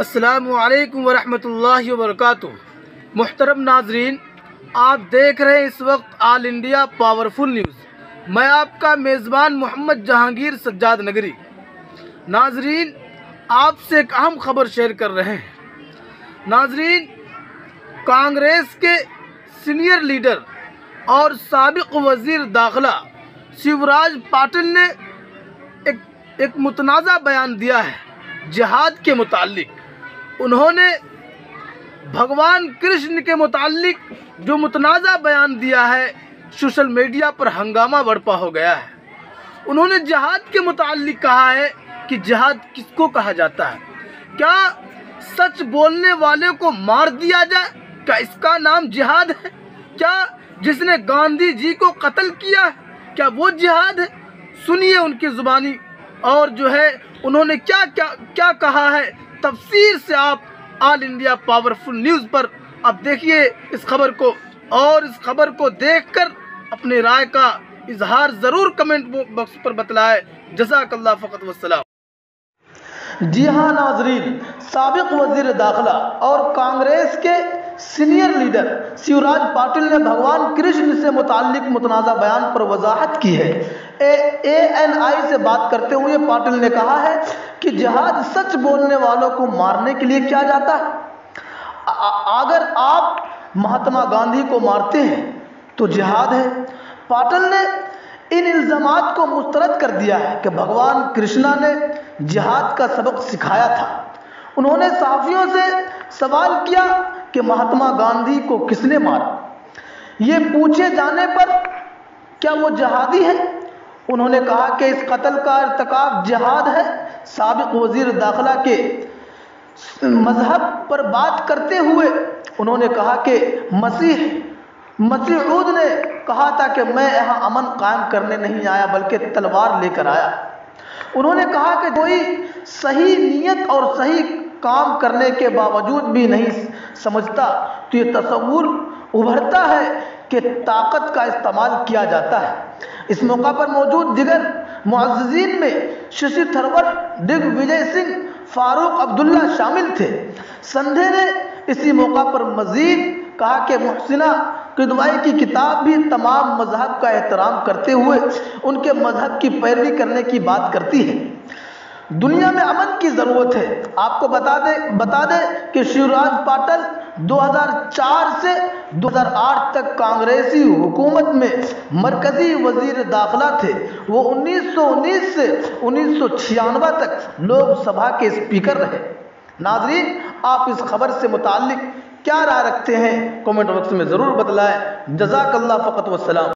السلام علیکم ورحمۃ اللہ وبرکاتہ۔ محترم ناظرین، آپ دیکھ رہے ہیں اس وقت آل انڈیا پاورفل نیوز۔ میں آپ کا میزبان محمد جہانگیر سجاد نگری۔ ناظرین، آپ سے ایک اہم خبر شیئر کر رہے ہیں۔ ناظرین، کانگریس کے سینئر لیڈر اور سابق وزیر داخلہ شیوراج پاٹل نے ایک متنازع بیان دیا ہے جہاد کے متعلق۔ انہوں نے بھگوان کرشن کے متعلق جو متنازع بیان دیا ہے، سوشل میڈیا پر ہنگامہ برپا ہو گیا ہے۔ انہوں نے جہاد کے متعلق کہا ہے کہ جہاد کس کو کہا جاتا ہے؟ کیا سچ بولنے والے کو مار دیا جائے، کیا اس کا نام جہاد ہے؟ کیا جس نے گاندھی جی کو قتل کیا ہے، کیا وہ جہاد ہے؟ سنیے ان کی زبانی اور انہوں نے کیا کہا ہے تفسیر سے۔ آپ آل انڈیا پاورفل نیوز پر اب دیکھیے اس خبر کو، اور اس خبر کو دیکھ کر اپنے رائے کا اظہار ضرور کمنٹ باکس پر بتلائے۔ جزاک اللہ فقط والسلام۔ جی ہاں ناظرین، سابق وزیر داخلہ اور کانگریس کے سینئر لیڈر شیوراج پاٹل نے بھگوان کرشن سے متعلق متنازع بیان پر وضاحت کی ہے۔ ANI سے بات کرتے ہوئے پاٹل نے کہا ہے کہ جہاد سچ بولنے والوں کو مارنے کے لیے کیا جاتا ہے۔ اگر آپ مہاتما گاندھی کو مارتے ہیں تو جہاد ہے۔ پاٹل نے ان الزامات کو مسترد کر دیا ہے کہ بھگوان کرشنا نے جہاد کا سبق سکھایا تھا۔ انہوں نے صحافیوں سے سوال کیا کہ مہاتما گاندھی کو کس نے مارا؟ یہ پوچھے جانے پر کیا وہ جہادی ہے؟ انہوں نے کہا کہ اس قتل کا ارتکاب جہاد ہے۔ سابق وزیر داخلہ کے مذہب پر بات کرتے ہوئے انہوں نے کہا کہ مسیح عود نے کہا تھا کہ میں یہاں امن قائم کرنے نہیں آیا بلکہ تلوار لے کر آیا۔ انہوں نے کہا کہ کوئی صحیح نیت اور صحیح کام کرنے کے باوجود بھی نہیں سمجھتا تو یہ تصور ابھرتا ہے کہ طاقت کا استعمال کیا جاتا ہے۔ اس موقع پر موجود دیگر معززین میں ششی تھرور، دگ وجے سنگھ، فاروق عبداللہ شامل تھے۔ سندھے نے اسی موقع پر مزید کہا کہ محسنہ قدوائی کی کتاب بھی تمام مذہب کا احترام کرتے ہوئے ان کے مذہب کی پیروی کرنے کی بات کرتی ہے۔ دنیا میں امن کی ضرورت ہے۔ آپ کو بتا دیں کہ شیوراج پاٹل 2004 سے 2008 تک کانگریسی حکومت میں مرکزی وزیر داخلہ تھے۔ وہ 1919 سے 1996 تک لوک سبھا کے اسپیکر رہے۔ ناظرین، آپ اس خبر سے متعلق کیا رائے رکھتے ہیں؟ کمنٹ باکس میں ضرور بتلائیں۔ جزاک اللہ فقط والسلام۔